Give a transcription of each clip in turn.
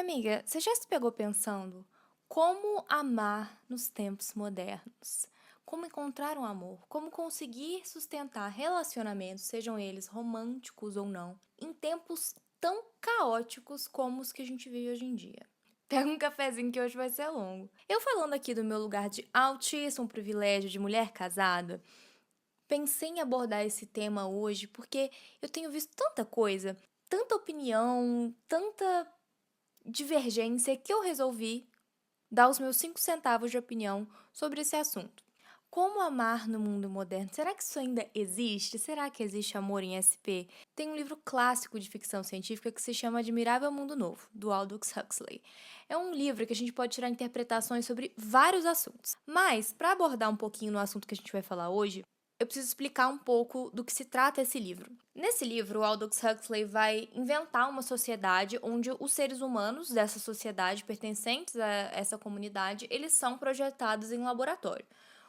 Amiga, você já se pegou pensando como amar nos tempos modernos? Como encontrar um amor? Como conseguir sustentar relacionamentos, sejam eles românticos ou não, em tempos tão caóticos como os que a gente vive hoje em dia? Pega um cafezinho que hoje vai ser longo. Eu falando aqui do meu lugar de altíssimo privilégio de mulher casada, pensei em abordar esse tema hoje porque eu tenho visto tanta coisa, tanta opinião, tanta divergência que eu resolvi dar os meus 5 centavos de opinião sobre esse assunto. Como amar no mundo moderno? Será que isso ainda existe? Será que existe amor em SP? Tem um livro clássico de ficção científica que se chama Admirável Mundo Novo, do Aldous Huxley. É um livro que a gente pode tirar interpretações sobre vários assuntos. Mas, para abordar um pouquinho no assunto que a gente vai falar hoje, eu preciso explicar um pouco do que se trata esse livro. Nesse livro, o Aldous Huxley vai inventar uma sociedade onde os seres humanos dessa sociedade, pertencentes a essa comunidade, eles são projetados em laboratório.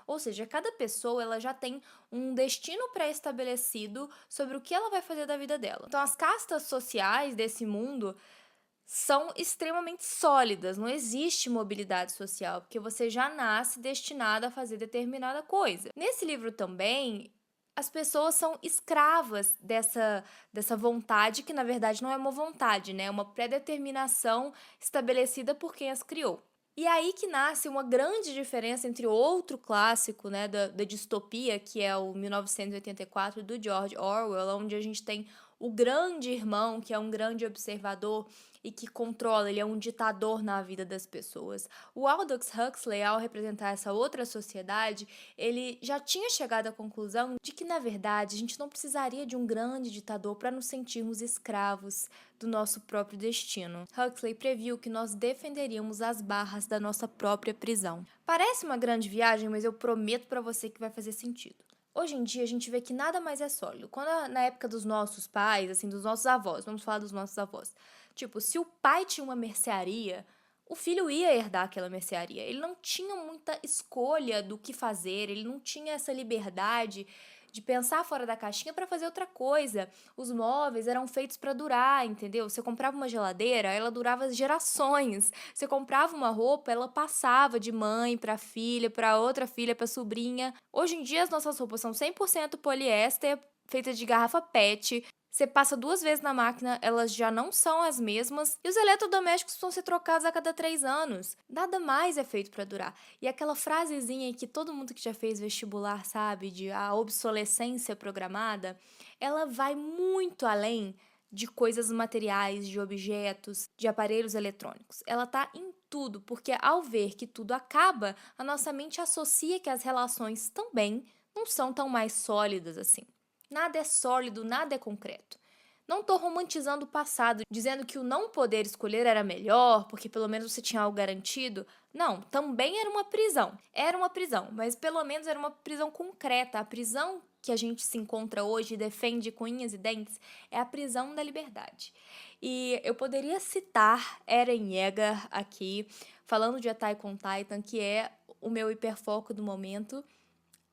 Ou seja, cada pessoa ela já tem um destino pré-estabelecido sobre o que ela vai fazer da vida dela. Então, as castas sociais desse mundo são extremamente sólidas, não existe mobilidade social, porque você já nasce destinado a fazer determinada coisa. Nesse livro também, as pessoas são escravas dessa vontade, que na verdade não é uma vontade, né? É uma predeterminação estabelecida por quem as criou. E aí que nasce uma grande diferença entre outro clássico, né, da distopia, que é o 1984 do George Orwell, onde a gente tem o grande irmão, que é um grande observador e que controla, ele é um ditador na vida das pessoas. O Aldous Huxley, ao representar essa outra sociedade, ele já tinha chegado à conclusão de que, na verdade, a gente não precisaria de um grande ditador para nos sentirmos escravos do nosso próprio destino. Huxley previu que nós defenderíamos as barras da nossa própria prisão. Parece uma grande viagem, mas eu prometo para você que vai fazer sentido. Hoje em dia a gente vê que nada mais é sólido. Na época dos nossos pais, assim, dos nossos avós, vamos falar dos nossos avós. Tipo, se o pai tinha uma mercearia, o filho ia herdar aquela mercearia. Ele não tinha muita escolha do que fazer, ele não tinha essa liberdade de pensar fora da caixinha para fazer outra coisa. Os móveis eram feitos para durar, entendeu? Você comprava uma geladeira, ela durava gerações. Você comprava uma roupa, ela passava de mãe para filha, para sobrinha. Hoje em dia as nossas roupas são 100% poliéster, feitas de garrafa PET. Você passa 2 vezes na máquina, elas já não são as mesmas. E os eletrodomésticos vão ser trocados a cada 3 anos. Nada mais é feito para durar. E aquela frasezinha que todo mundo que já fez vestibular sabe, de a obsolescência programada, ela vai muito além de coisas materiais, de objetos, de aparelhos eletrônicos. Ela tá em tudo, porque ao ver que tudo acaba, a nossa mente associa que as relações também não são tão mais sólidas assim. Nada é sólido, nada é concreto. Não estou romantizando o passado, dizendo que o não poder escolher era melhor, porque pelo menos você tinha algo garantido. Não, também era uma prisão. Era uma prisão, mas pelo menos era uma prisão concreta. A prisão que a gente se encontra hoje e defende com unhas e dentes é a prisão da liberdade. E eu poderia citar Eren Yeager aqui, falando de Attack on Titan, que é o meu hiperfoco do momento,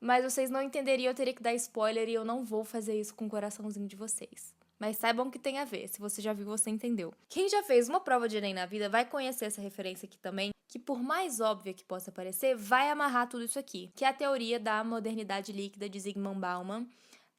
mas vocês não entenderiam, eu teria que dar spoiler e eu não vou fazer isso com o coraçãozinho de vocês. Mas saibam que tem a ver, se você já viu, você entendeu. Quem já fez uma prova de Enem na vida vai conhecer essa referência aqui também, que por mais óbvia que possa parecer, vai amarrar tudo isso aqui, que é a teoria da modernidade líquida de Zygmunt Bauman.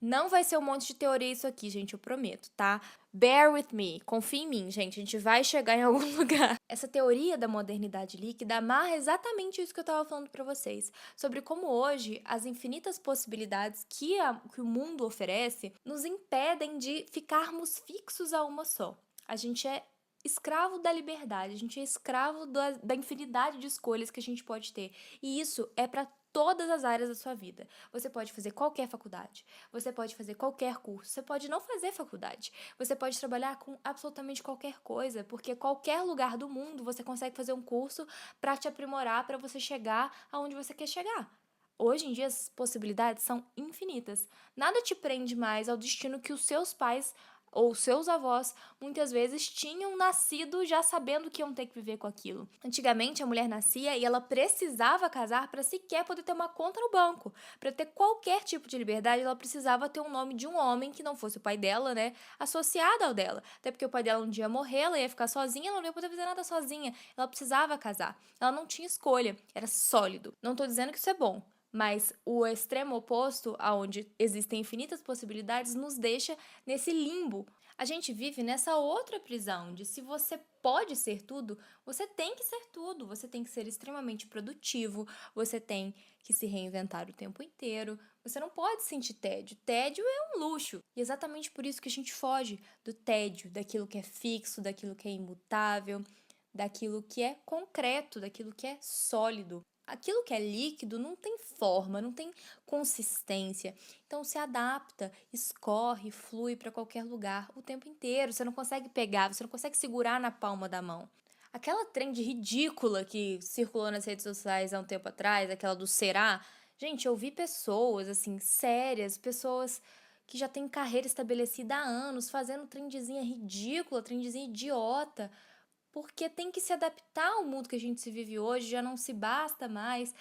Não vai ser um monte de teoria isso aqui, gente, eu prometo, tá? Bear with me, confia em mim, gente, a gente vai chegar em algum lugar. Essa teoria da modernidade líquida amarra exatamente isso que eu tava falando pra vocês, sobre como hoje as infinitas possibilidades que o mundo oferece nos impedem de ficarmos fixos a uma só. A gente é escravo da liberdade, a gente é escravo da infinidade de escolhas que a gente pode ter. E isso é pra todas as áreas da sua vida. Você pode fazer qualquer faculdade, você pode fazer qualquer curso, você pode não fazer faculdade, você pode trabalhar com absolutamente qualquer coisa, porque qualquer lugar do mundo você consegue fazer um curso para te aprimorar, para você chegar aonde você quer chegar. Hoje em dia as possibilidades são infinitas. Nada te prende mais ao destino que os seus pais ou seus avós, muitas vezes tinham nascido já sabendo que iam ter que viver com aquilo. Antigamente, a mulher nascia e ela precisava casar para sequer poder ter uma conta no banco. Para ter qualquer tipo de liberdade, ela precisava ter um nome de um homem que não fosse o pai dela, né, associado ao dela. Até porque o pai dela um dia morrer, ela ia ficar sozinha, ela não ia poder fazer nada sozinha. Ela precisava casar. Ela não tinha escolha, era sólido. Não tô dizendo que isso é bom, mas o extremo oposto, aonde existem infinitas possibilidades, nos deixa nesse limbo. A gente vive nessa outra prisão de se você pode ser tudo, você tem que ser tudo, você tem que ser extremamente produtivo, você tem que se reinventar o tempo inteiro, você não pode sentir tédio. Tédio é um luxo. E exatamente por isso que a gente foge do tédio, daquilo que é fixo, daquilo que é imutável, daquilo que é concreto, daquilo que é sólido. Aquilo que é líquido não tem forma, não tem consistência. Então se adapta, escorre, flui para qualquer lugar o tempo inteiro. Você não consegue pegar, você não consegue segurar na palma da mão. Aquela trend ridícula que circulou nas redes sociais há um tempo atrás, aquela do será. Gente, eu vi pessoas assim, sérias, pessoas que já têm carreira estabelecida há anos, fazendo trendzinha ridícula, trendzinha idiota, porque tem que se adaptar ao mundo que a gente se vive hoje, já não se basta mais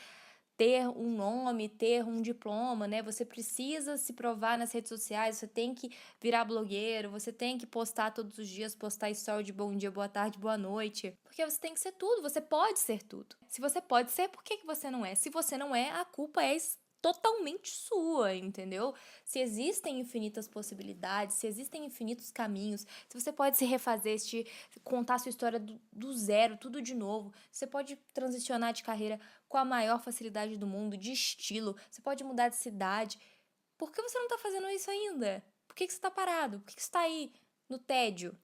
ter um nome, ter um diploma, né? Você precisa se provar nas redes sociais, você tem que virar blogueiro, você tem que postar todos os dias, postar story de bom dia, boa tarde, boa noite, porque você tem que ser tudo, você pode ser tudo. Se você pode ser, por que que você não é? Se você não é, a culpa é totalmente sua, entendeu? Se existem infinitas possibilidades, se existem infinitos caminhos, se você pode se refazer, se contar sua história do zero, tudo de novo, você pode transicionar de carreira com a maior facilidade do mundo, de estilo, você pode mudar de cidade. Por que você não tá fazendo isso ainda? Por que que você tá parado? Por que que você tá aí no tédio?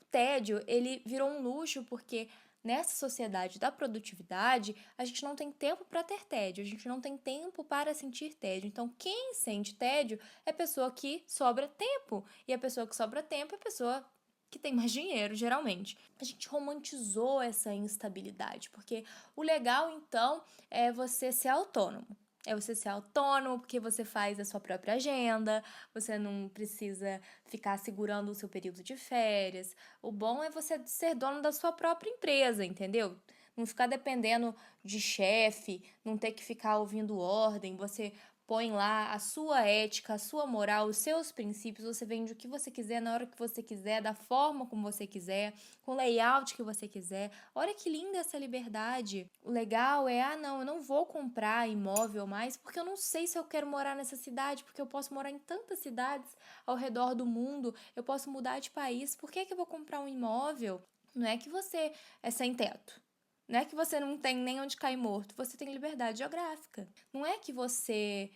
O tédio, ele virou um luxo porque nessa sociedade da produtividade, a gente não tem tempo para ter tédio, a gente não tem tempo para sentir tédio. Então, quem sente tédio é a pessoa que sobra tempo. E a pessoa que sobra tempo é a pessoa que tem mais dinheiro, geralmente. A gente romantizou essa instabilidade, porque o legal, então, é você ser autônomo. É você ser autônomo porque você faz a sua própria agenda, você não precisa ficar segurando o seu período de férias. O bom é você ser dono da sua própria empresa, entendeu? Não ficar dependendo de chefe, não ter que ficar ouvindo ordem, você põe lá a sua ética, a sua moral, os seus princípios, você vende o que você quiser, na hora que você quiser, da forma como você quiser, com o layout que você quiser. Olha que linda essa liberdade. O legal é, não, eu não vou comprar imóvel mais porque eu não sei se eu quero morar nessa cidade, porque eu posso morar em tantas cidades ao redor do mundo, eu posso mudar de país, por que que eu vou comprar um imóvel? Não é que você é sem teto. Não é que você não tem nem onde cair morto, você tem liberdade geográfica. Não é que você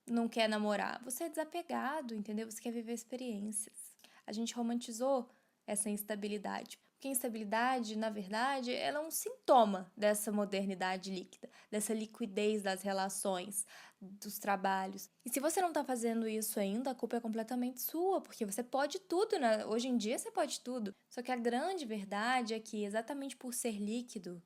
não quer namorar, você é desapegado, entendeu? Você quer viver experiências. A gente romantizou essa instabilidade. Porque a instabilidade, na verdade, ela é um sintoma dessa modernidade líquida, dessa liquidez das relações, dos trabalhos. E se você não tá fazendo isso ainda, a culpa é completamente sua, porque você pode tudo, né? Hoje em dia você pode tudo. Só que a grande verdade é que, exatamente por ser líquido,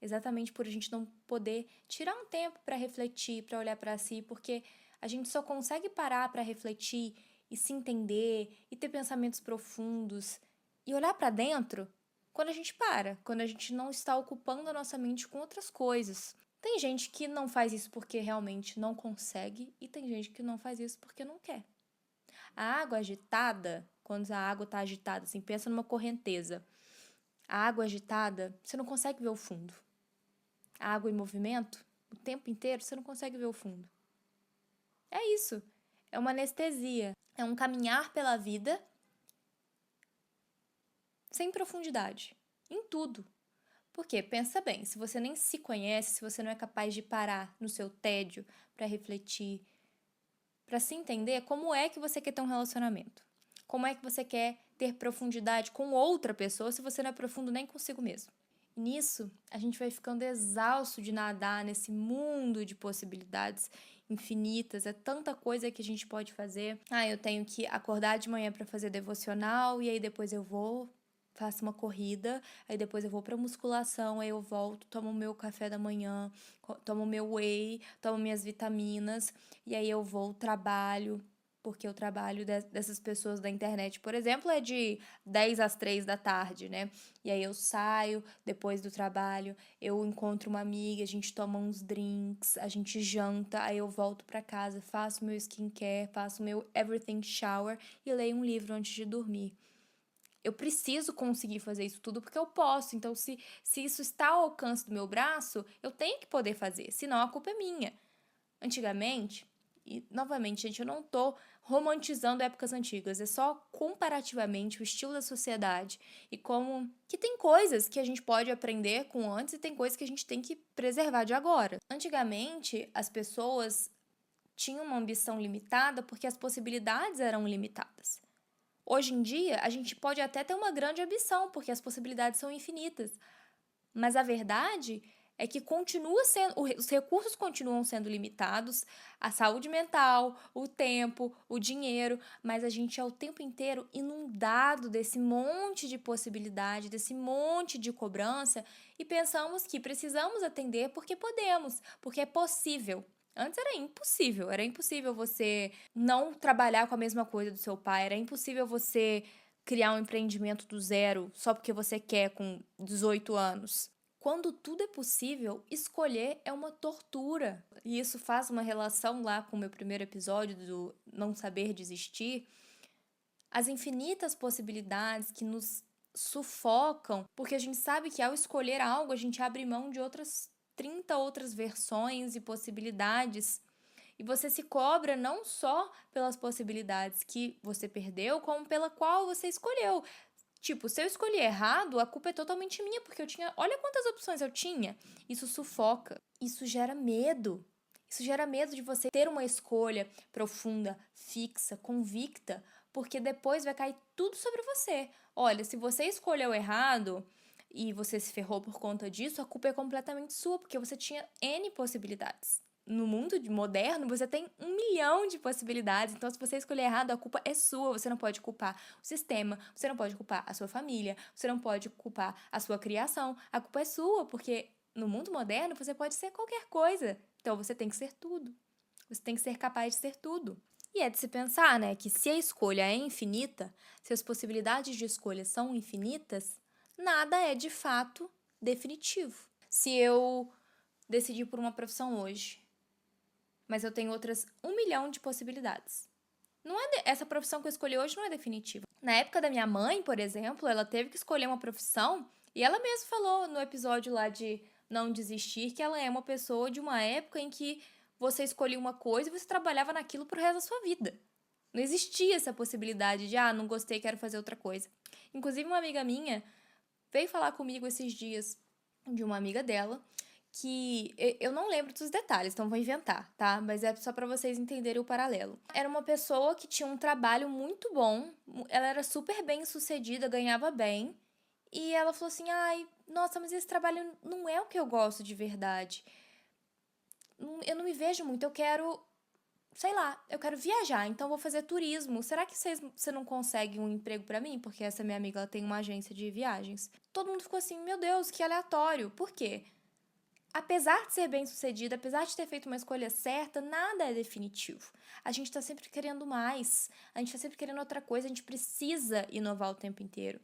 exatamente por a gente não poder tirar um tempo para refletir, para olhar para si, porque a gente só consegue parar para refletir e se entender e ter pensamentos profundos e olhar para dentro quando a gente para, quando a gente não está ocupando a nossa mente com outras coisas. Tem gente que não faz isso porque realmente não consegue e tem gente que não faz isso porque não quer. A água agitada, quando a água está agitada, assim, pensa numa correnteza. A água agitada, você não consegue ver o fundo. A água em movimento, o tempo inteiro, você não consegue ver o fundo. É isso. É uma anestesia. É um caminhar pela vida sem profundidade. Em tudo. Porque, pensa bem, se você nem se conhece, se você não é capaz de parar no seu tédio para refletir, para se entender, como é que você quer ter um relacionamento? Como é que você quer ter profundidade com outra pessoa se você não é profundo nem consigo mesmo? E nisso, a gente vai ficando exausto de nadar nesse mundo de possibilidades infinitas, é tanta coisa que a gente pode fazer. Eu tenho que acordar de manhã para fazer devocional e aí depois eu vou, faço uma corrida, aí depois eu vou para musculação, aí eu volto, tomo meu café da manhã, tomo meu whey, tomo minhas vitaminas e aí eu vou, trabalho. porque o trabalho dessas pessoas da internet, por exemplo, é de 10 às 3 da tarde, né? E aí eu saio depois do trabalho, eu encontro uma amiga, a gente toma uns drinks, a gente janta, aí eu volto pra casa, faço meu skincare, faço meu everything shower e leio um livro antes de dormir. Eu preciso conseguir fazer isso tudo porque eu posso. Então, se isso está ao alcance do meu braço, eu tenho que poder fazer, senão a culpa é minha. Antigamente, e novamente, gente, eu não tô romantizando épocas antigas, é só comparativamente o estilo da sociedade e como que tem coisas que a gente pode aprender com antes e tem coisas que a gente tem que preservar de agora. Antigamente, as pessoas tinham uma ambição limitada porque as possibilidades eram limitadas. Hoje em dia, a gente pode até ter uma grande ambição, porque as possibilidades são infinitas. Mas a verdade é que continua sendo, os recursos continuam sendo limitados, a saúde mental, o tempo, o dinheiro, mas a gente é o tempo inteiro inundado desse monte de possibilidade, desse monte de cobrança e pensamos que precisamos atender porque podemos, porque é possível. Antes era impossível você não trabalhar com a mesma coisa do seu pai, era impossível você criar um empreendimento do zero só porque você quer com 18 anos. Quando tudo é possível, escolher é uma tortura. E isso faz uma relação lá com o meu primeiro episódio do não saber desistir. As infinitas possibilidades que nos sufocam, porque a gente sabe que ao escolher algo, a gente abre mão de outras 30 outras versões e possibilidades. E você se cobra não só pelas possibilidades que você perdeu, como pela qual você escolheu. Tipo, se eu escolhi errado, a culpa é totalmente minha, porque eu tinha. Olha quantas opções eu tinha. Isso sufoca. Isso gera medo. Isso gera medo de você ter uma escolha profunda, fixa, convicta, porque depois vai cair tudo sobre você. Olha, se você escolheu errado e você se ferrou por conta disso, a culpa é completamente sua, porque você tinha N possibilidades. No mundo moderno, você tem 1 milhão de possibilidades. Então, se você escolher errado, a culpa é sua. Você não pode culpar o sistema, você não pode culpar a sua família, você não pode culpar a sua criação. A culpa é sua, porque no mundo moderno você pode ser qualquer coisa. Então, você tem que ser tudo. Você tem que ser capaz de ser tudo. E é de se pensar, né, que se a escolha é infinita, se as possibilidades de escolha são infinitas, nada é de fato definitivo. Se eu decidir por uma profissão hoje, mas eu tenho outras 1 milhão de possibilidades. Essa profissão que eu escolhi hoje não é definitiva. Na época da minha mãe, por exemplo, ela teve que escolher uma profissão e ela mesma falou no episódio lá de Não Desistir que ela é uma pessoa de uma época em que você escolhia uma coisa e você trabalhava naquilo pro resto da sua vida. Não existia essa possibilidade de, não gostei, quero fazer outra coisa. Inclusive, uma amiga minha veio falar comigo esses dias de uma amiga dela que eu não lembro dos detalhes, então vou inventar, tá? Mas é só pra vocês entenderem o paralelo. Era uma pessoa que tinha um trabalho muito bom, ela era super bem sucedida, ganhava bem, e ela falou assim: ai, nossa, mas esse trabalho não é o que eu gosto de verdade. Eu não me vejo muito, eu quero, sei lá, eu quero viajar, então vou fazer turismo. Será que você não consegue um emprego pra mim? Porque essa minha amiga ela tem uma agência de viagens. Todo mundo ficou assim: meu Deus, que aleatório. Por quê? Apesar de ser bem-sucedida, apesar de ter feito uma escolha certa, nada é definitivo. A gente tá sempre querendo mais, a gente tá sempre querendo outra coisa, a gente precisa inovar o tempo inteiro.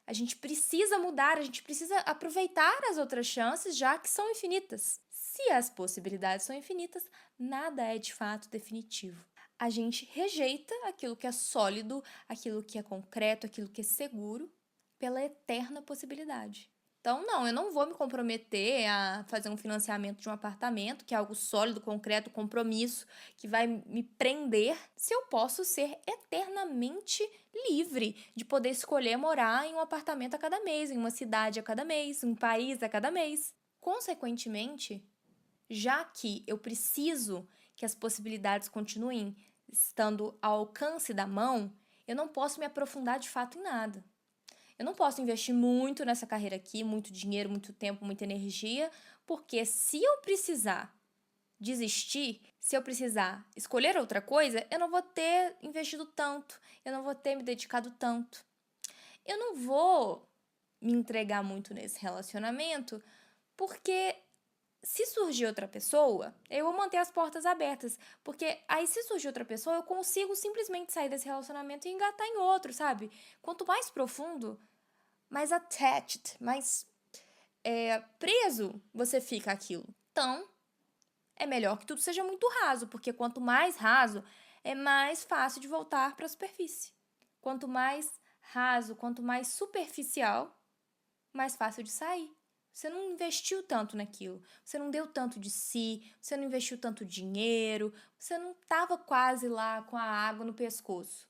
A gente precisa mudar, a gente precisa aproveitar as outras chances, já que são infinitas. Se as possibilidades são infinitas, nada é de fato definitivo. A gente rejeita aquilo que é sólido, aquilo que é concreto, aquilo que é seguro, pela eterna possibilidade. Então, não, eu não vou me comprometer a fazer um financiamento de um apartamento, que é algo sólido, concreto, compromisso, que vai me prender, se eu posso ser eternamente livre de poder escolher morar em um apartamento a cada mês, em uma cidade a cada mês, em um país a cada mês. Consequentemente, já que eu preciso que as possibilidades continuem estando ao alcance da mão, eu não posso me aprofundar de fato em nada. Eu não posso investir muito nessa carreira aqui, muito dinheiro, muito tempo, muita energia, porque se eu precisar desistir, se eu precisar escolher outra coisa, eu não vou ter investido tanto, eu não vou ter me dedicado tanto. Eu não vou me entregar muito nesse relacionamento, porque Se surgir outra pessoa, eu vou manter as portas abertas, porque aí se surgir outra pessoa, eu consigo simplesmente sair desse relacionamento e engatar em outro, sabe? Quanto mais profundo, mais attached, mais preso você fica àquilo. Então, é melhor que tudo seja muito raso, porque quanto mais raso, é mais fácil de voltar para a superfície. Quanto mais raso, quanto mais superficial, mais fácil de sair. Você não investiu tanto naquilo, você não deu tanto de si, você não investiu tanto dinheiro, você não estava quase lá com a água no pescoço.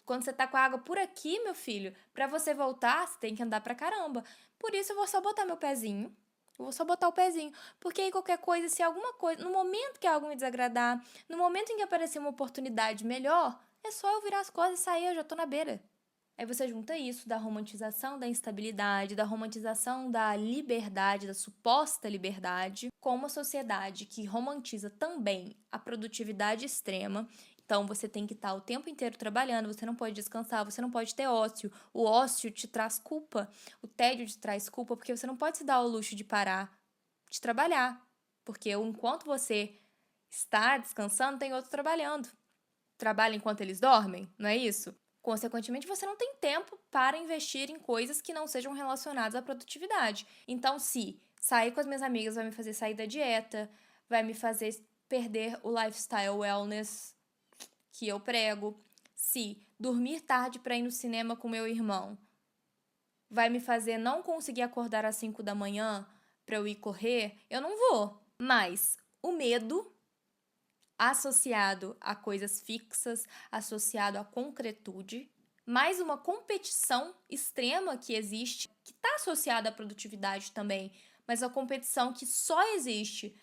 Quando você tá com a água por aqui, meu filho, para você voltar, você tem que andar pra caramba. Por isso eu vou só botar meu pezinho. Eu vou só botar o pezinho. Porque aí qualquer coisa, se alguma coisa, no momento que algo me desagradar, no momento em que aparecer uma oportunidade melhor, é só eu virar as costas e sair, eu já tô na beira. Aí você junta isso da romantização da instabilidade, da romantização da liberdade, da suposta liberdade, com uma sociedade que romantiza também a produtividade extrema. Então você tem que estar o tempo inteiro trabalhando, você não pode descansar, você não pode ter ócio. O ócio te traz culpa, o tédio te traz culpa, porque você não pode se dar ao luxo de parar de trabalhar. Porque enquanto você está descansando, tem outro trabalhando. Trabalha enquanto eles dormem, não é isso? Consequentemente, você não tem tempo para investir em coisas que não sejam relacionadas à produtividade. Então, se sair com as minhas amigas vai me fazer sair da dieta, vai me fazer perder o lifestyle wellness que eu prego, se dormir tarde para ir no cinema com meu irmão vai me fazer não conseguir acordar às 5 da manhã para eu ir correr, eu não vou. Mas o medo associado a coisas fixas, associado à concretude, mais uma competição extrema que existe, que está associada à produtividade também, mas a competição que só existe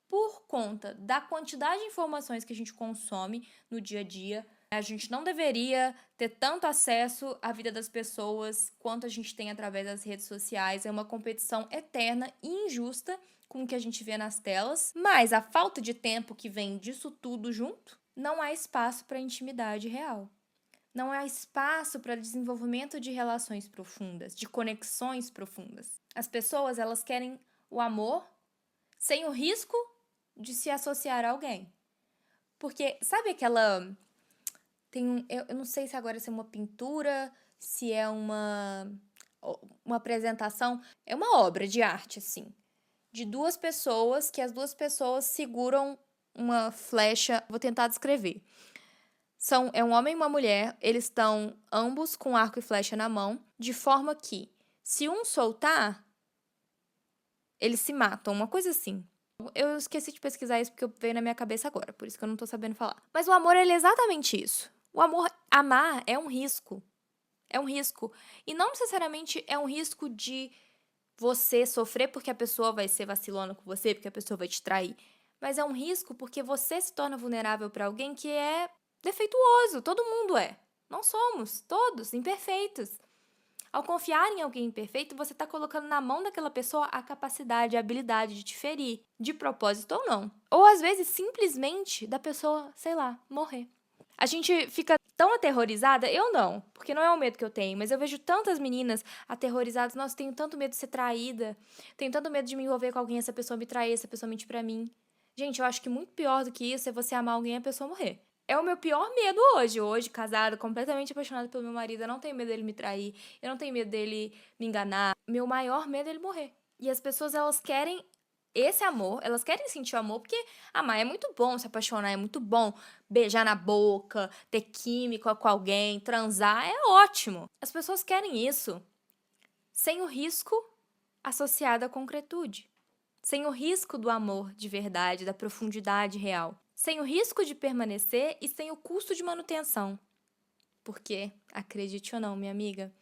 por conta da quantidade de informações que a gente consome no dia a dia. A gente não deveria ter tanto acesso à vida das pessoas quanto a gente tem através das redes sociais. É uma competição eterna e injusta com o que a gente vê nas telas, mas a falta de tempo que vem disso tudo junto, não há espaço para intimidade real. Não há espaço para desenvolvimento de relações profundas, de conexões profundas. As pessoas, elas querem o amor sem o risco de se associar a alguém. Porque, sabe aquela... eu não sei se agora é uma pintura, se é uma apresentação. É uma obra de arte, assim. De duas pessoas, que as duas pessoas seguram uma flecha. Vou tentar descrever. É um homem e uma mulher, eles estão ambos com arco e flecha na mão, de forma que, se um soltar, eles se matam, uma coisa assim. Eu esqueci de pesquisar isso porque veio na minha cabeça agora, por isso que eu não tô sabendo falar. Mas o amor, ele é exatamente isso. O amor, amar é um risco. É um risco. E não necessariamente é um risco de você sofrer porque a pessoa vai ser vacilona com você, porque a pessoa vai te trair. Mas é um risco porque você se torna vulnerável para alguém que é defeituoso. Todo mundo é. Não somos, todos, imperfeitos. Ao confiar em alguém imperfeito, você está colocando na mão daquela pessoa a capacidade, a habilidade de te ferir, de propósito ou não. Ou às vezes simplesmente da pessoa, sei lá, morrer. A gente fica tão aterrorizada, eu não, porque não é o medo que eu tenho, mas eu vejo tantas meninas aterrorizadas, nossa, tenho tanto medo de ser traída, tenho tanto medo de me envolver com alguém, essa pessoa me trair, essa pessoa mentir pra mim. Gente, eu acho que muito pior do que isso é você amar alguém e a pessoa morrer. É o meu pior medo hoje. Hoje, casada, completamente apaixonada pelo meu marido, eu não tenho medo dele me trair, eu não tenho medo dele me enganar. Meu maior medo é ele morrer. E as pessoas, elas querem esse amor, elas querem sentir o amor, porque amar é muito bom, se apaixonar é muito bom, beijar na boca, ter química com alguém, transar, é ótimo. As pessoas querem isso, sem o risco associado à concretude, sem o risco do amor de verdade, da profundidade real, sem o risco de permanecer e sem o custo de manutenção. Porque, acredite ou não, minha amiga,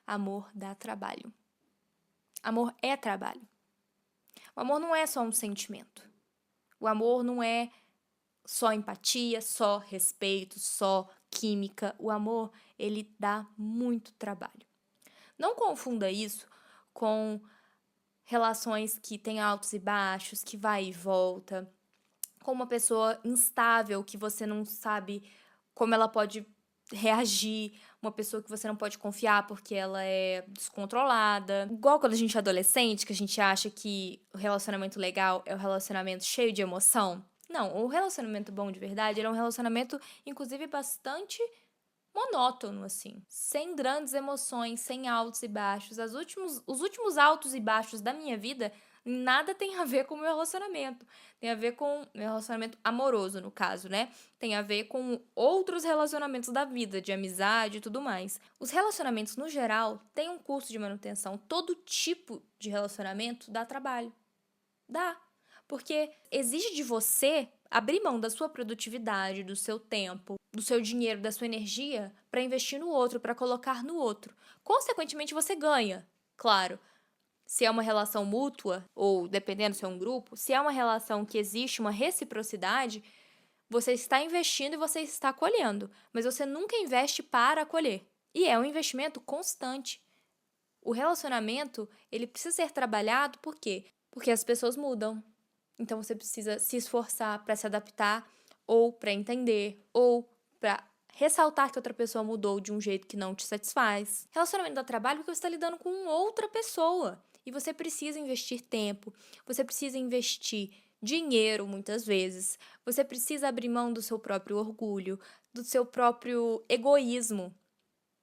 amor dá trabalho. Amor é trabalho. O amor não é só um sentimento. O amor não é só empatia, só respeito, só química. O amor, ele dá muito trabalho. Não confunda isso com relações que têm altos e baixos, que vai e volta, com uma pessoa instável que você não sabe como ela pode reagir, uma pessoa que você não pode confiar porque ela é descontrolada. Igual quando a gente é adolescente, que a gente acha que o relacionamento legal é o relacionamento cheio de emoção. Não, o relacionamento bom de verdade, ele é um relacionamento, inclusive, bastante monótono, assim. Sem grandes emoções, sem altos e baixos. Os últimos altos e baixos da minha vida, nada tem a ver com o meu relacionamento. Tem a ver com meu relacionamento amoroso, no caso, né? Tem a ver com outros relacionamentos da vida, de amizade e tudo mais. Os relacionamentos, no geral, têm um custo de manutenção. Todo tipo de relacionamento dá trabalho. Dá. Porque exige de você abrir mão da sua produtividade, do seu tempo, do seu dinheiro, da sua energia para investir no outro, para colocar no outro. Consequentemente, você ganha. Claro, se é uma relação mútua, ou dependendo se é um grupo, se é uma relação que existe uma reciprocidade, você está investindo e você está colhendo. Mas você nunca investe para colher. E é um investimento constante. O relacionamento, ele precisa ser trabalhado por quê? Porque as pessoas mudam. Então você precisa se esforçar para se adaptar, ou para entender, ou para ressaltar que outra pessoa mudou de um jeito que não te satisfaz. Relacionamento dá trabalho porque você está lidando com outra pessoa. E você precisa investir tempo, você precisa investir dinheiro muitas vezes, você precisa abrir mão do seu próprio orgulho, do seu próprio egoísmo,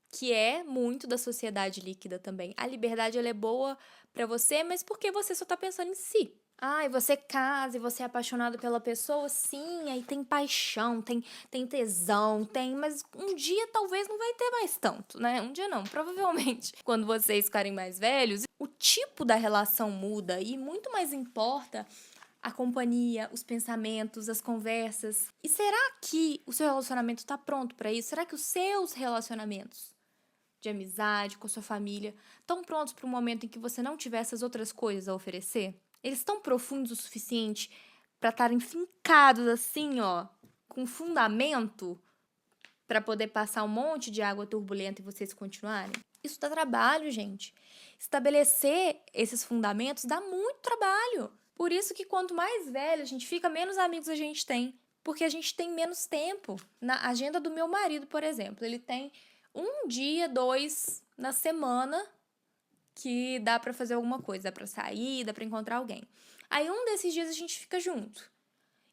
que é muito da sociedade líquida também. A liberdade ela é boa pra você, mas porque você só tá pensando em si. Ai, você casa e você é apaixonado pela pessoa, sim, aí tem paixão, tem tesão, mas um dia talvez não vai ter mais tanto, né? Um dia não, provavelmente. Quando vocês ficarem mais velhos, o tipo da relação muda e muito mais importa a companhia, os pensamentos, as conversas. E será que o seu relacionamento tá pronto pra isso? Será que os seus relacionamentos de amizade, com a sua família, estão prontos para o momento em que você não tiver essas outras coisas a oferecer? Eles estão profundos o suficiente para estarem fincados assim, ó, com fundamento para poder passar um monte de água turbulenta e vocês continuarem? Isso dá trabalho, gente. Estabelecer esses fundamentos dá muito trabalho. Por isso que quanto mais velho a gente fica, menos amigos a gente tem. Porque a gente tem menos tempo. Na agenda do meu marido, por exemplo, ele tem um dia, dois na semana que dá pra fazer alguma coisa, dá pra sair, dá pra encontrar alguém. Aí um desses dias a gente fica junto.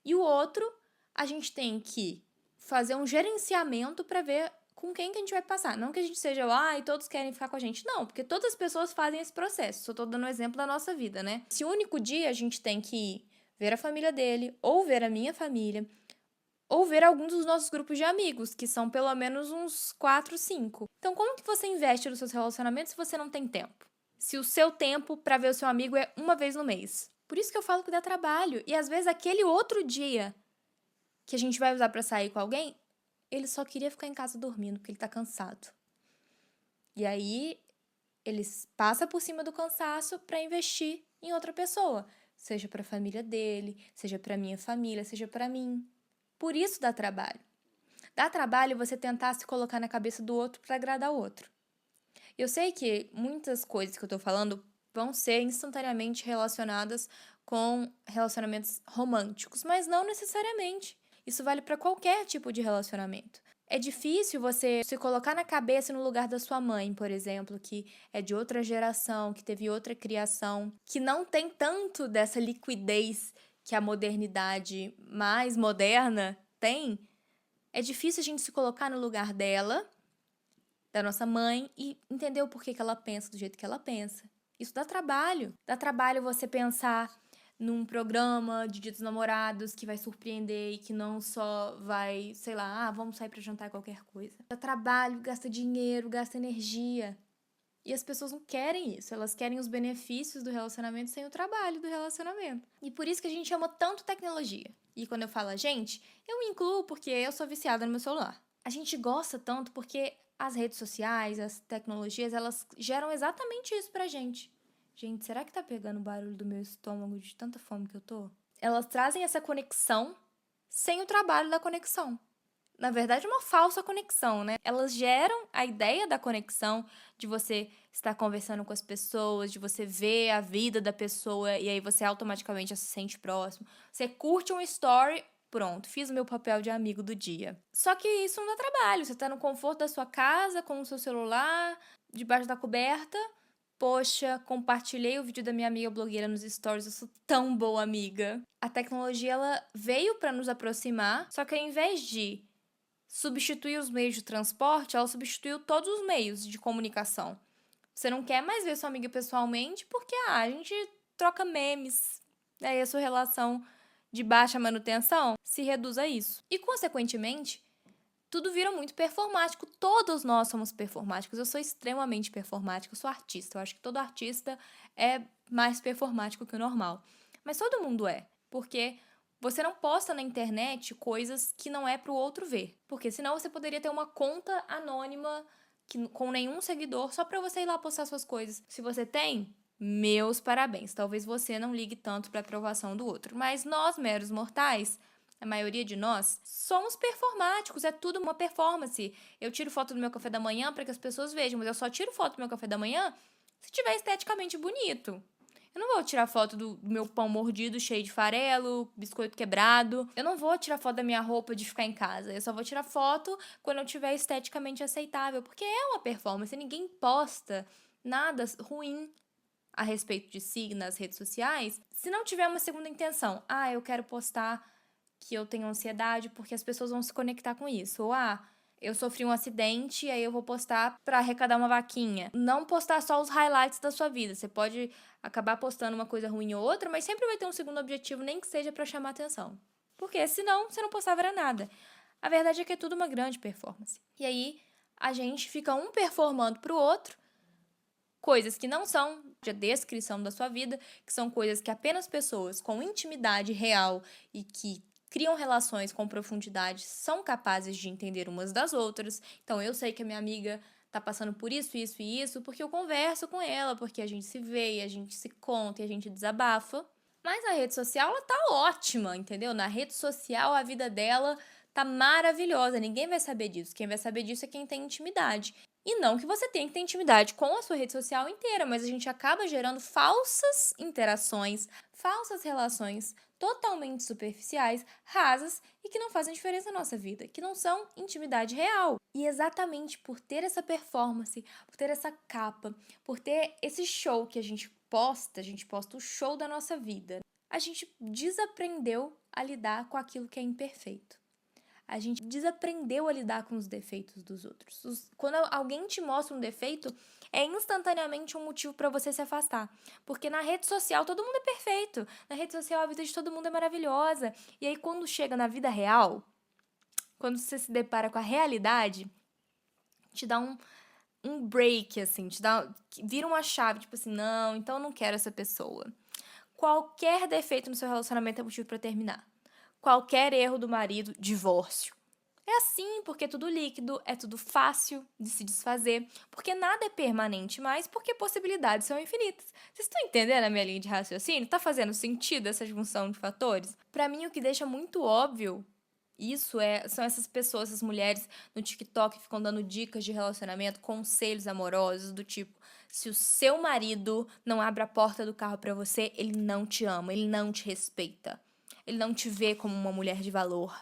E o outro, a gente tem que fazer um gerenciamento pra ver com quem que a gente vai passar. Não que a gente seja, e todos querem ficar com a gente. Não, porque todas as pessoas fazem esse processo. Só tô dando um exemplo da nossa vida, né? Se o único dia a gente tem que ir ver a família dele, ou ver a minha família, ou ver alguns dos nossos grupos de amigos, que são pelo menos uns 4, 5. Então, como que você investe nos seus relacionamentos se você não tem tempo? Se o seu tempo para ver o seu amigo é uma vez no mês. Por isso que eu falo que dá trabalho. E às vezes aquele outro dia que a gente vai usar para sair com alguém, ele só queria ficar em casa dormindo, porque ele tá cansado. E aí ele passa por cima do cansaço para investir em outra pessoa, seja para a família dele, seja para minha família, seja para mim. Por isso dá trabalho. Dá trabalho você tentar se colocar na cabeça do outro para agradar o outro. Eu sei que muitas coisas que eu tô falando vão ser instantaneamente relacionadas com relacionamentos românticos, mas não necessariamente. Isso vale para qualquer tipo de relacionamento. É difícil você se colocar na cabeça e no lugar da sua mãe, por exemplo, que é de outra geração, que teve outra criação, que não tem tanto dessa liquidez que a modernidade mais moderna tem. É difícil a gente se colocar no lugar dela, da nossa mãe, e entender o porquê que ela pensa do jeito que ela pensa. Isso dá trabalho. Dá trabalho você pensar num programa de Dia dos Namorados que vai surpreender e que não só vai, sei lá, vamos sair pra jantar qualquer coisa. Dá trabalho, gasta dinheiro, gasta energia. E as pessoas não querem isso, elas querem os benefícios do relacionamento sem o trabalho do relacionamento. E por isso que a gente ama tanto tecnologia. E quando eu falo a gente, eu me incluo porque eu sou viciada no meu celular. A gente gosta tanto porque as redes sociais, as tecnologias, elas geram exatamente isso pra gente. Gente, será que tá pegando o barulho do meu estômago de tanta fome que eu tô? Elas trazem essa conexão sem o trabalho da conexão. Na verdade, uma falsa conexão, né? Elas geram a ideia da conexão, de você estar conversando com as pessoas, de você ver a vida da pessoa e aí você automaticamente já se sente próximo. Você curte um story, Pronto, fiz o meu papel de amigo do dia. Só que isso não dá trabalho, você tá no conforto da sua casa, com o seu celular, debaixo da coberta. Poxa, compartilhei o vídeo da minha amiga blogueira nos stories, eu sou tão boa amiga. A tecnologia, ela veio para nos aproximar, só que ao invés de substituir os meios de transporte, ela substituiu todos os meios de comunicação. Você não quer mais ver sua amiga pessoalmente porque a gente troca memes. Aí a sua relação de baixa manutenção se reduz a isso. E, consequentemente, tudo vira muito performático. Todos nós somos performáticos. Eu sou extremamente performática, eu sou artista. Eu acho que todo artista é mais performático que o normal. Mas todo mundo é, porque você não posta na internet coisas que não é para o outro ver. Porque senão você poderia ter uma conta anônima com nenhum seguidor só para você ir lá postar suas coisas. Se você tem, meus parabéns. Talvez você não ligue tanto para a aprovação do outro, mas nós, meros mortais, a maioria de nós, somos performáticos, é tudo uma performance. Eu tiro foto do meu café da manhã para que as pessoas vejam, mas eu só tiro foto do meu café da manhã se tiver esteticamente bonito. Eu não vou tirar foto do meu pão mordido, cheio de farelo, biscoito quebrado. Eu não vou tirar foto da minha roupa de ficar em casa. Eu só vou tirar foto quando eu tiver esteticamente aceitável, porque é uma performance. Ninguém posta nada ruim a respeito de si nas redes sociais se não tiver uma segunda intenção. Ah, eu quero postar que eu tenho ansiedade porque as pessoas vão se conectar com isso. Ou, eu sofri um acidente e aí eu vou postar pra arrecadar uma vaquinha. Não postar só os highlights da sua vida. Você pode acabar postando uma coisa ruim ou outra, mas sempre vai ter um segundo objetivo, nem que seja pra chamar atenção. Porque senão você não postava era nada. A verdade é que é tudo uma grande performance. E aí a gente fica um performando pro outro coisas que não são a descrição da sua vida, que são coisas que apenas pessoas com intimidade real e que criam relações com profundidade são capazes de entender umas das outras. Então eu sei que a minha amiga tá passando por isso, isso e isso, porque eu converso com ela, porque a gente se vê, e a gente se conta e a gente desabafa. Mas a rede social, ela tá ótima, entendeu? Na rede social, a vida dela tá maravilhosa. Ninguém vai saber disso. Quem vai saber disso é quem tem intimidade. E não que você tenha que ter intimidade com a sua rede social inteira, mas a gente acaba gerando falsas interações, falsas relações totalmente superficiais, rasas e que não fazem diferença na nossa vida, que não são intimidade real. E exatamente por ter essa performance, por ter essa capa, por ter esse show que a gente posta o show da nossa vida, a gente desaprendeu a lidar com aquilo que é imperfeito. A gente desaprendeu a lidar com os defeitos dos outros. Quando alguém te mostra um defeito, é instantaneamente um motivo para você se afastar. Porque na rede social todo mundo é perfeito. Na rede social a vida de todo mundo é maravilhosa. E aí quando chega na vida real, quando você se depara com a realidade, te dá um break, assim, vira uma chave, tipo assim, não, então eu não quero essa pessoa. Qualquer defeito no seu relacionamento é motivo para terminar. Qualquer erro do marido, divórcio. É assim, porque é tudo líquido, é tudo fácil de se desfazer, porque nada é permanente mais, porque possibilidades são infinitas. Vocês estão entendendo a minha linha de raciocínio? Tá fazendo sentido essa junção de fatores? Pra mim, o que deixa muito óbvio são essas pessoas, essas mulheres no TikTok que ficam dando dicas de relacionamento, conselhos amorosos, do tipo, se o seu marido não abre a porta do carro pra você, ele não te ama, ele não te respeita. Ele não te vê como uma mulher de valor.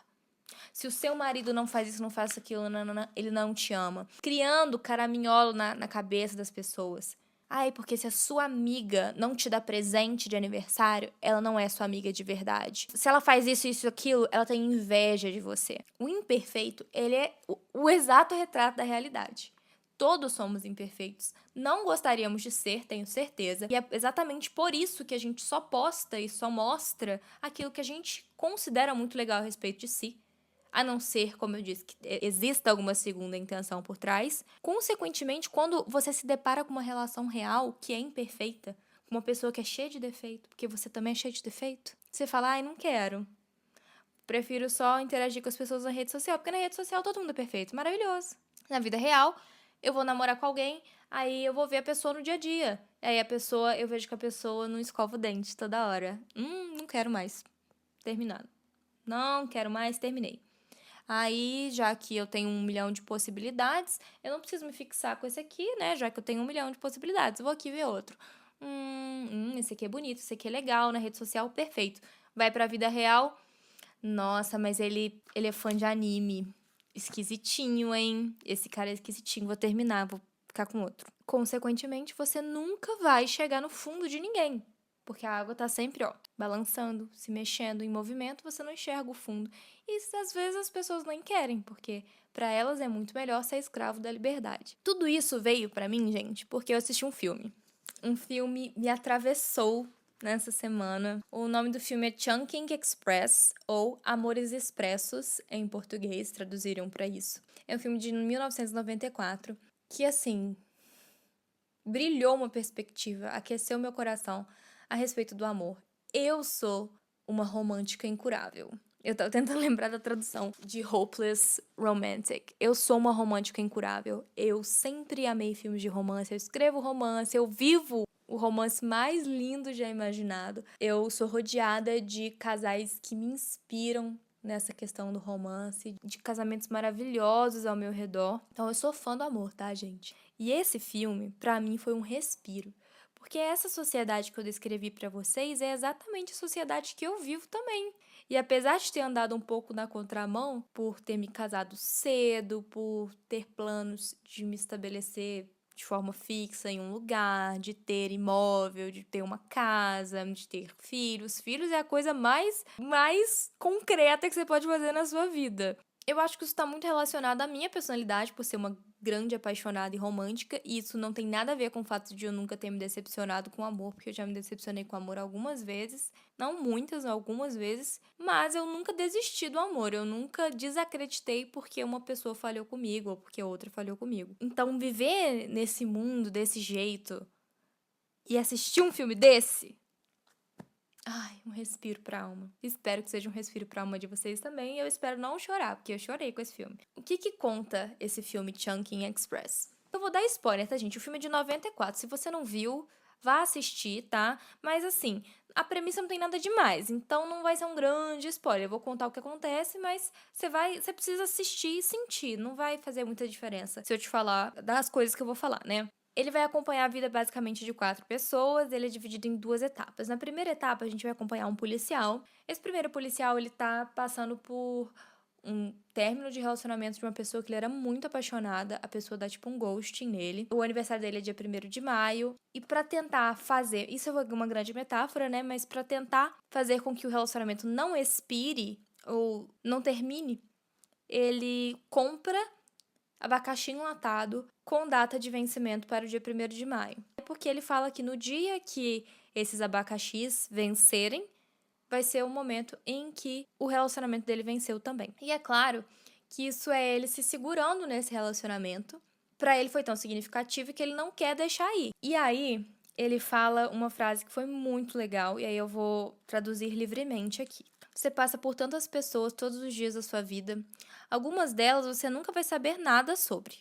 Se o seu marido não faz isso, não faz aquilo, nanana, ele não te ama. Criando caraminholo na cabeça das pessoas. Ai, porque se a sua amiga não te dá presente de aniversário, ela não é sua amiga de verdade. Se ela faz isso, isso, aquilo, ela tem inveja de você. O imperfeito, ele é o exato retrato da realidade. Todos somos imperfeitos. Não gostaríamos de ser, tenho certeza. E é exatamente por isso que a gente só posta e só mostra aquilo que a gente considera muito legal a respeito de si. A não ser, como eu disse, que exista alguma segunda intenção por trás. Consequentemente, quando você se depara com uma relação real que é imperfeita, com uma pessoa que é cheia de defeito, porque você também é cheio de defeito, você fala, ai, não quero. Prefiro só interagir com as pessoas na rede social, porque na rede social todo mundo é perfeito, maravilhoso. Na vida real, eu vou namorar com alguém, aí eu vou ver a pessoa no dia a dia. Aí eu vejo que a pessoa não escova o dente toda hora. Não quero mais. Terminado. Não quero mais, terminei. Aí, já que eu tenho 1 milhão de possibilidades, eu não preciso me fixar com esse aqui, né? Já que eu tenho 1 milhão de possibilidades, eu vou aqui ver outro. Esse aqui é bonito, esse aqui é legal, na rede social, perfeito. Vai pra vida real, Nossa, mas ele é fã de anime. Esquisitinho, hein? Esse cara é esquisitinho. Vou terminar, vou ficar com outro. Consequentemente, você nunca vai chegar no fundo de ninguém. Porque a água tá sempre, ó, balançando, se mexendo, em movimento, você não enxerga o fundo. E às vezes as pessoas nem querem, porque para elas é muito melhor ser escravo da liberdade. Tudo isso veio para mim, gente, porque eu assisti um filme. Um filme me atravessou nessa semana. O nome do filme é Chungking Express, ou Amores Expressos, em português, traduziram para isso. É um filme de 1994 que, assim, brilhou uma perspectiva, aqueceu meu coração a respeito do amor. Eu sou uma romântica incurável. Eu tava tentando lembrar da tradução de Hopeless Romantic. Eu sou uma romântica incurável. Eu sempre amei filmes de romance. Eu escrevo romance, eu vivo o romance mais lindo já imaginado. Eu sou rodeada de casais que me inspiram nessa questão do romance, de casamentos maravilhosos ao meu redor. Então eu sou fã do amor, tá, gente? E esse filme, pra mim, foi um respiro. Porque essa sociedade que eu descrevi pra vocês é exatamente a sociedade que eu vivo também. E apesar de ter andado um pouco na contramão, por ter me casado cedo, por ter planos de me estabelecer de forma fixa em um lugar, de ter imóvel, de ter uma casa, de ter filhos. Filhos é a coisa mais concreta que você pode fazer na sua vida. Eu acho que isso está muito relacionado à minha personalidade, por ser uma grande apaixonada e romântica, e isso não tem nada a ver com o fato de eu nunca ter me decepcionado com amor, porque eu já me decepcionei com amor algumas vezes, não muitas, algumas vezes, mas eu nunca desisti do amor, eu nunca desacreditei porque uma pessoa falhou comigo ou porque outra falhou comigo. Então, viver nesse mundo desse jeito e assistir um filme desse, ai, um respiro pra alma. Espero que seja um respiro pra alma de vocês também. E eu espero não chorar, porque eu chorei com esse filme. O que que conta esse filme Chungking Express? Eu vou dar spoiler, tá, gente? O filme é de 94. Se você não viu, vá assistir, tá? Mas assim, a premissa não tem nada demais, então não vai ser um grande spoiler. Eu vou contar o que acontece, mas você precisa assistir e sentir. Não vai fazer muita diferença se eu te falar das coisas que eu vou falar, né? Ele vai acompanhar a vida basicamente de 4 pessoas, ele é dividido em 2 etapas. Na primeira etapa, a gente vai acompanhar um policial. Esse primeiro policial, ele tá passando por um término de relacionamento de uma pessoa que ele era muito apaixonada, a pessoa dá tipo um ghosting nele. O aniversário dele é dia 1º de maio, e pra tentar fazer, isso é uma grande metáfora, né, mas pra tentar fazer com que o relacionamento não expire ou não termine, ele compra abacaxi enlatado com data de vencimento para o dia 1º de maio. É porque ele fala que no dia que esses abacaxis vencerem, vai ser o momento em que o relacionamento dele venceu também. E é claro que isso é ele se segurando nesse relacionamento. Para ele foi tão significativo que ele não quer deixar ir. E aí, ele fala uma frase que foi muito legal, e aí eu vou traduzir livremente aqui. Você passa por tantas pessoas todos os dias da sua vida. Algumas delas você nunca vai saber nada sobre,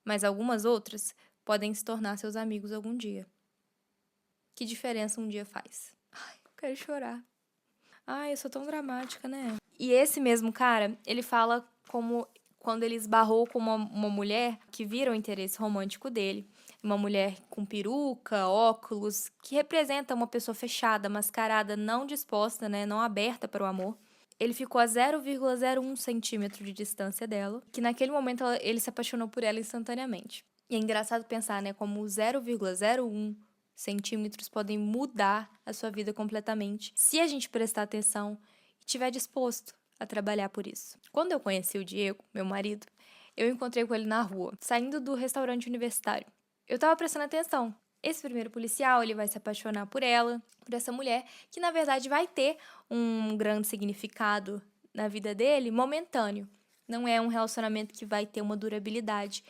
mas algumas outras podem se tornar seus amigos algum dia. Que diferença um dia faz? Ai, eu quero chorar. Ai, eu sou tão dramática, né? E esse mesmo cara, ele fala como quando ele esbarrou com uma mulher que vira o interesse romântico dele. Uma mulher com peruca, óculos, que representa uma pessoa fechada, mascarada, não disposta, né? Não aberta para o amor. Ele ficou a 0,01 centímetro de distância dela, que naquele momento ele se apaixonou por ela instantaneamente. E é engraçado pensar, né, como 0,01 centímetros podem mudar a sua vida completamente, se a gente prestar atenção e estiver disposto a trabalhar por isso. Quando eu conheci o Diego, meu marido, eu encontrei com ele na rua, saindo do restaurante universitário. Eu tava prestando atenção. Esse primeiro policial, ele vai se apaixonar por ela, por essa mulher, que na verdade vai ter um grande significado na vida dele, momentâneo. Não é um relacionamento que vai ter uma durabilidade.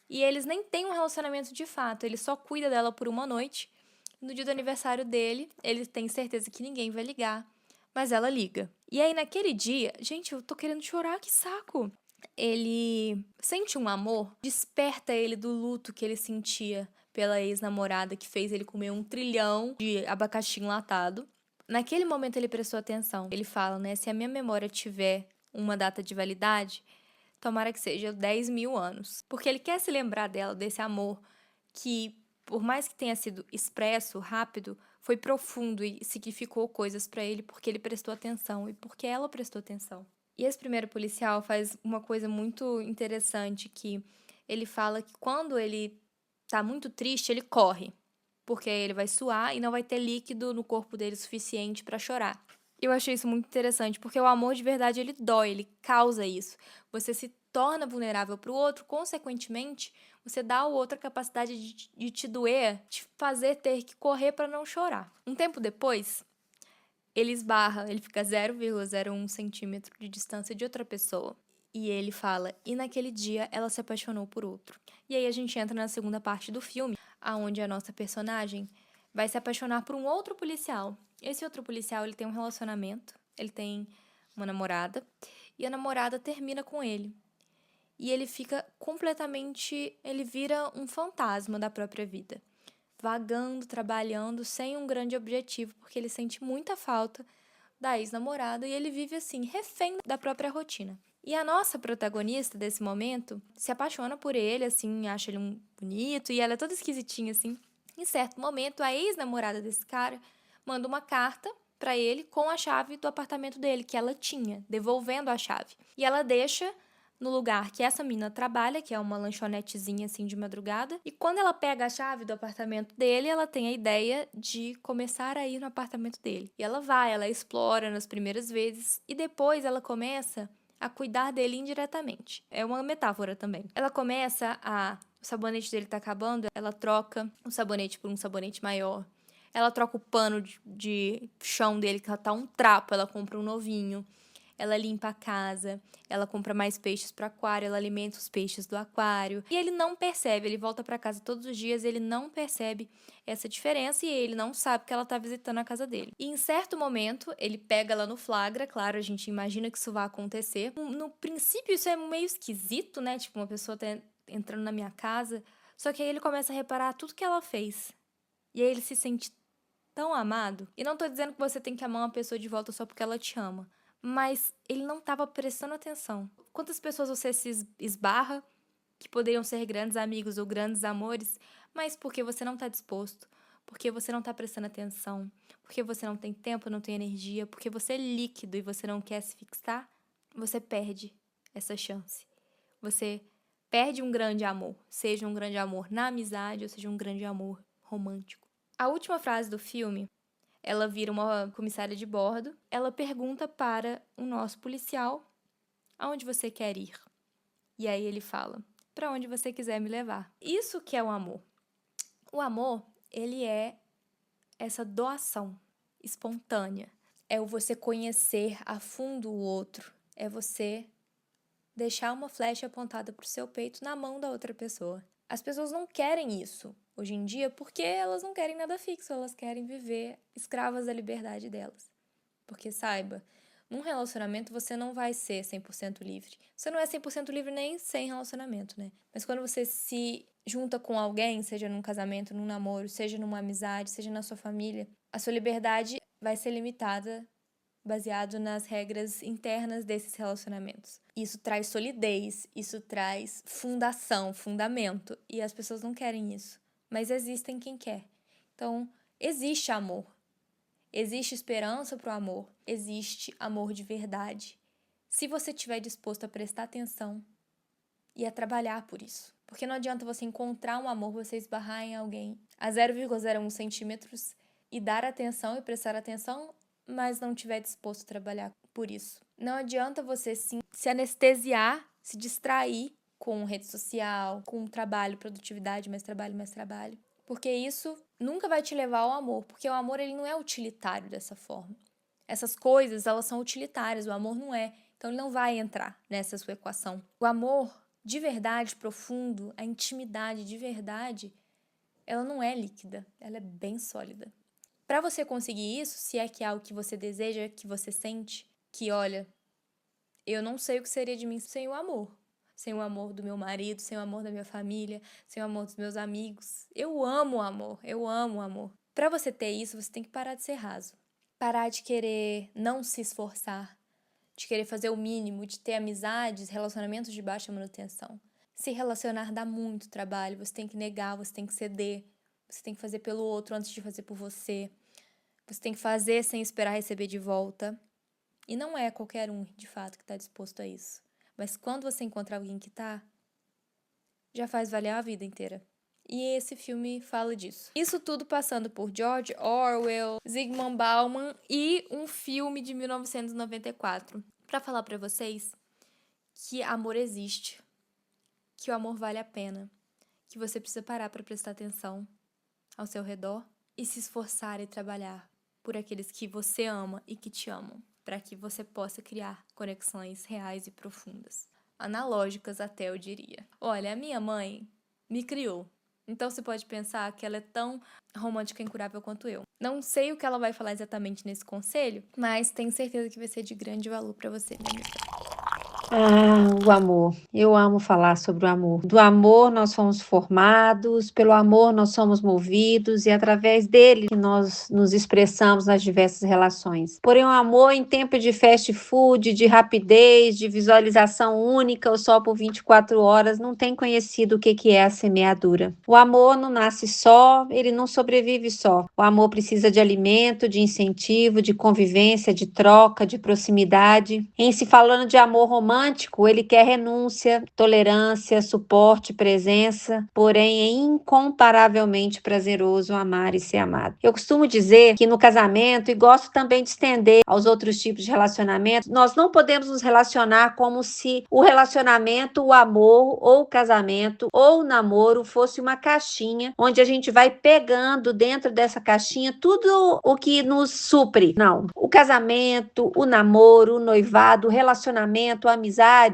E eles nem têm um relacionamento de fato, ele só cuida dela por uma noite. No dia do aniversário dele, ele tem certeza que ninguém vai ligar, mas ela liga. E aí, naquele dia, gente, eu tô querendo chorar, que saco! Ele sente um amor, desperta ele do luto que ele sentia pela ex-namorada que fez ele comer 1 trilhão de abacaxi enlatado. Naquele momento ele prestou atenção. Ele fala, né? Se a minha memória tiver uma data de validade, tomara que seja 10 mil anos. Porque ele quer se lembrar dela, desse amor que Por mais que tenha sido expresso, rápido, foi profundo e significou coisas pra ele porque ele prestou atenção e porque ela prestou atenção. E esse primeiro policial faz uma coisa muito interessante que ele fala que quando ele tá muito triste, ele corre, porque aí ele vai suar e não vai ter líquido no corpo dele suficiente pra chorar. Eu achei isso muito interessante, porque o amor de verdade ele dói, ele causa isso. Você se torna vulnerável pro outro, consequentemente, você dá ao outro a capacidade de te doer, te fazer ter que correr pra não chorar. Um tempo depois, ele esbarra, ele fica 0,01 centímetro de distância de outra pessoa. E ele fala, e naquele dia ela se apaixonou por outro. E aí a gente entra na segunda parte do filme, aonde a nossa personagem vai se apaixonar por um outro policial. Esse outro policial, ele tem um relacionamento, ele tem uma namorada, e a namorada termina com ele. E ele fica completamente, ele vira um fantasma da própria vida, vagando, trabalhando, sem um grande objetivo, porque ele sente muita falta da ex-namorada e ele vive assim, refém da própria rotina. E a nossa protagonista desse momento se apaixona por ele, assim, acha ele um bonito e ela é toda esquisitinha, assim. Em certo momento, a ex-namorada desse cara manda uma carta pra ele com a chave do apartamento dele, que ela tinha, devolvendo a chave. E ela deixa no lugar que essa mina trabalha, que é uma lanchonetezinha assim de madrugada. E quando ela pega a chave do apartamento dele, ela tem a ideia de começar a ir no apartamento dele. E ela vai, ela explora nas primeiras vezes e depois ela começa a cuidar dele indiretamente. É uma metáfora também. Ela começa a o sabonete dele tá acabando, ela troca o sabonete por um sabonete maior. Ela troca o pano de chão dele, que tá um trapo, ela compra um novinho. Ela limpa a casa, ela compra mais peixes pro aquário, ela alimenta os peixes do aquário. E ele não percebe, ele volta pra casa todos os dias, ele não percebe essa diferença e ele não sabe que ela tá visitando a casa dele. E em certo momento, ele pega ela no flagra, claro, a gente imagina que isso vai acontecer. No princípio, isso é meio esquisito, né? Tipo, uma pessoa tá entrando na minha casa. Só que aí ele começa a reparar tudo que ela fez. E aí ele se sente tão amado. E não tô dizendo que você tem que amar uma pessoa de volta só porque ela te ama. Mas ele não estava prestando atenção. Quantas pessoas você se esbarra que poderiam ser grandes amigos ou grandes amores, mas porque você não está disposto, porque você não está prestando atenção, porque você não tem tempo, não tem energia, porque você é líquido e você não quer se fixar, você perde essa chance. Você perde um grande amor, seja um grande amor na amizade ou seja um grande amor romântico. A última frase do filme, ela vira uma comissária de bordo. Ela pergunta para o nosso policial: aonde você quer ir? E aí ele fala: para onde você quiser me levar. Isso que é o amor. O amor, ele é essa doação espontânea. É o você conhecer a fundo o outro. É você deixar uma flecha apontada para o seu peito na mão da outra pessoa. As pessoas não querem isso hoje em dia porque elas não querem nada fixo, elas querem viver escravas da liberdade delas. Porque saiba, num relacionamento você não vai ser 100% livre. Você não é 100% livre nem sem relacionamento, né? Mas quando você se junta com alguém, seja num casamento, num namoro, seja numa amizade, seja na sua família, a sua liberdade vai ser limitada baseado nas regras internas desses relacionamentos. Isso traz solidez, isso traz fundação, fundamento, e as pessoas não querem isso, mas existem quem quer. Então, existe amor. Existe esperança para o amor, existe amor de verdade. Se você estiver disposto a prestar atenção e a trabalhar por isso. Porque não adianta você encontrar um amor, você esbarrar em alguém a 0,01 centímetros e dar atenção e prestar atenção, mas não estiver disposto a trabalhar por isso. Não adianta você se anestesiar, se distrair com rede social, com trabalho, produtividade, mais trabalho, mais trabalho. Porque isso nunca vai te levar ao amor, porque o amor ele não é utilitário dessa forma. Essas coisas, elas são utilitárias, o amor não é. Então ele não vai entrar nessa sua equação. O amor de verdade, profundo, a intimidade de verdade, ela não é líquida, ela é bem sólida. Para você conseguir isso, se é que é algo que você deseja, que você sente, que olha, eu não sei o que seria de mim sem o amor. Sem o amor do meu marido, sem o amor da minha família, sem o amor dos meus amigos. Eu amo o amor, eu amo o amor. Para você ter isso, você tem que parar de ser raso. Parar de querer não se esforçar, de querer fazer o mínimo, de ter amizades, relacionamentos de baixa manutenção. Se relacionar dá muito trabalho, você tem que negar, você tem que ceder. Você tem que fazer pelo outro antes de fazer por você. Você tem que fazer sem esperar receber de volta. E não é qualquer um, de fato, que está disposto a isso. Mas quando você encontra alguém que tá, já faz valer a vida inteira. E esse filme fala disso. Isso tudo passando por George Orwell, Zygmunt Bauman e um filme de 1994. Para falar para vocês que amor existe, que o amor vale a pena, que você precisa parar para prestar atenção ao seu redor e se esforçar e trabalhar por aqueles que você ama e que te amam, para que você possa criar conexões reais e profundas. Analógicas até, eu diria. Olha, a minha mãe me criou. Então você pode pensar que ela é tão romântica e incurável quanto eu. Não sei o que ela vai falar exatamente nesse conselho, mas tenho certeza que vai ser de grande valor para você, minha amiga. O amor. Eu amo falar sobre o amor. Do amor nós fomos formados, pelo amor nós somos movidos e através dele que nós nos expressamos nas diversas relações. Porém, o amor em tempo de fast food, de rapidez, de visualização única ou só por 24 horas, não tem conhecido o que é a semeadura. O amor não nasce só, ele não sobrevive só. O amor precisa de alimento, de incentivo, de convivência, de troca, de proximidade. Em se falando de amor romântico, ele quer renúncia, tolerância, suporte, presença, porém é incomparavelmente prazeroso amar e ser amado. Eu costumo dizer que no casamento, e gosto também de estender aos outros tipos de relacionamento, nós não podemos nos relacionar como se o relacionamento, o amor, ou o casamento, ou o namoro fosse uma caixinha, onde a gente vai pegando dentro dessa caixinha tudo o que nos supre. Não. O casamento, o namoro, o noivado, o relacionamento, a amizade,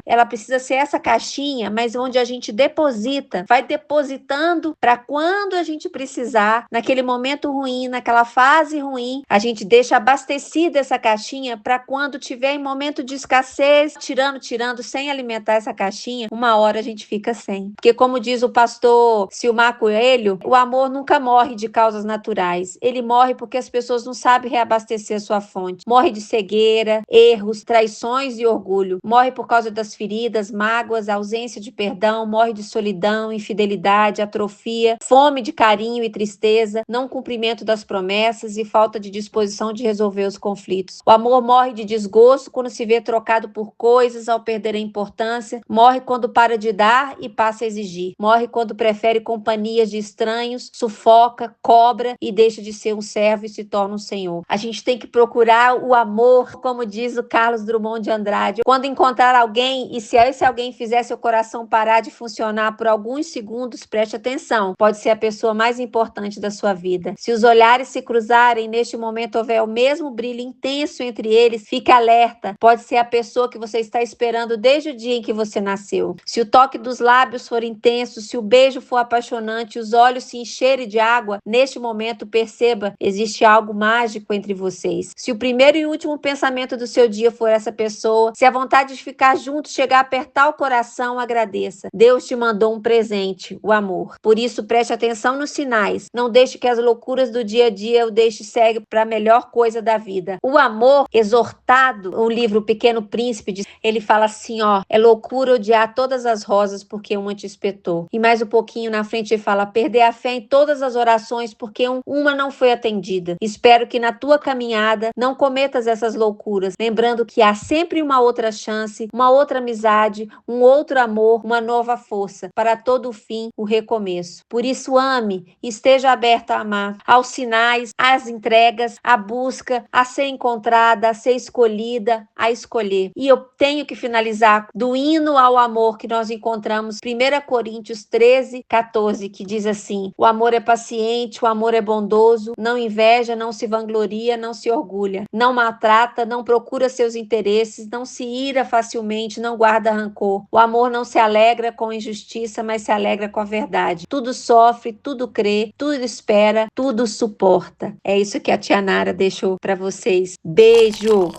ela precisa ser essa caixinha, mas onde a gente deposita, vai depositando para quando a gente precisar, naquele momento ruim, naquela fase ruim, a gente deixa abastecida essa caixinha para quando tiver em momento de escassez, tirando, sem alimentar essa caixinha, uma hora a gente fica sem. Porque como diz o pastor Silmar Coelho, o amor nunca morre de causas naturais. Ele morre porque as pessoas não sabem reabastecer a sua fonte. Morre de cegueira, erros, traições e orgulho. Morre por causa das feridas, mágoas, ausência de perdão, morre de solidão, infidelidade, atrofia, fome de carinho e tristeza, não cumprimento das promessas e falta de disposição de resolver os conflitos. O amor morre de desgosto quando se vê trocado por coisas ao perder a importância, morre quando para de dar e passa a exigir, morre quando prefere companhias de estranhos, sufoca, cobra e deixa de ser um servo e se torna um senhor. A gente tem que procurar o amor, como diz o Carlos Drummond de Andrade, quando encontrar alguém e se esse alguém fizer seu coração parar de funcionar por alguns segundos, preste atenção, pode ser a pessoa mais importante da sua vida. Se os olhares se cruzarem, neste momento houver o mesmo brilho intenso entre eles, fique alerta, pode ser a pessoa que você está esperando desde o dia em que você nasceu. Se o toque dos lábios for intenso, se o beijo for apaixonante, os olhos se encherem de água, neste momento perceba, existe algo mágico entre vocês. Se o primeiro e último pensamento do seu dia for essa pessoa, se a vontade de ficar junto chegar a apertar o coração, agradeça. Deus te mandou um presente, o amor. Por isso, preste atenção nos sinais. Não deixe que as loucuras do dia a dia o deixe cego para a melhor coisa da vida. O amor exortado, o livro Pequeno Príncipe, ele fala assim, é loucura odiar todas as rosas porque uma te espetou. E mais um pouquinho na frente ele fala, perder a fé em todas as orações porque uma não foi atendida. Espero que na tua caminhada não cometas essas loucuras, lembrando que há sempre uma outra chance, uma outra amizade, um outro amor, uma nova força, para todo o fim, o recomeço. Por isso ame, esteja aberto a amar, aos sinais, às entregas, à busca, a ser encontrada, a ser escolhida, a escolher. E eu tenho que finalizar do hino ao amor que nós encontramos, 1 Coríntios 13:14, que diz assim, o amor é paciente, o amor é bondoso, não inveja, não se vangloria, não se orgulha, não maltrata, não procura seus interesses, não se ira facilmente, não guarda rancor. O amor não se alegra com injustiça, mas se alegra com a verdade. Tudo sofre, tudo crê, tudo espera, tudo suporta. É isso que a tia Nara deixou para vocês. Beijo!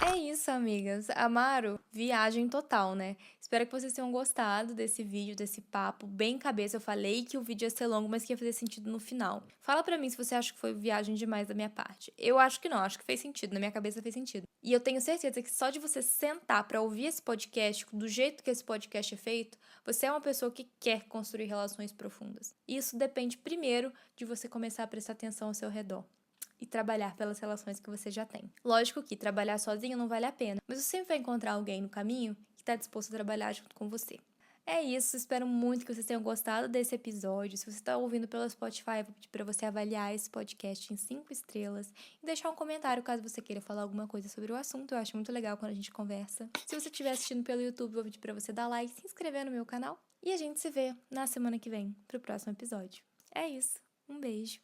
É isso, amigas. Amaro, viagem total, né? Espero que vocês tenham gostado desse vídeo, desse papo bem cabeça. Eu falei que o vídeo ia ser longo, mas que ia fazer sentido no final. Fala pra mim se você acha que foi viagem demais da minha parte. Eu acho que não, acho que fez sentido, na minha cabeça fez sentido. E eu tenho certeza que só de você sentar pra ouvir esse podcast, do jeito que esse podcast é feito, você é uma pessoa que quer construir relações profundas. Isso depende primeiro de você começar a prestar atenção ao seu redor e trabalhar pelas relações que você já tem. Lógico que trabalhar sozinho não vale a pena, mas você sempre vai encontrar alguém no caminho que está disposto a trabalhar junto com você. É isso, espero muito que vocês tenham gostado desse episódio. Se você está ouvindo pelo Spotify, eu vou pedir para você avaliar esse podcast em 5 estrelas e deixar um comentário caso você queira falar alguma coisa sobre o assunto. Eu acho muito legal quando a gente conversa. Se você estiver assistindo pelo YouTube, eu vou pedir para você dar like, se inscrever no meu canal e a gente se vê na semana que vem para o próximo episódio. É isso, um beijo!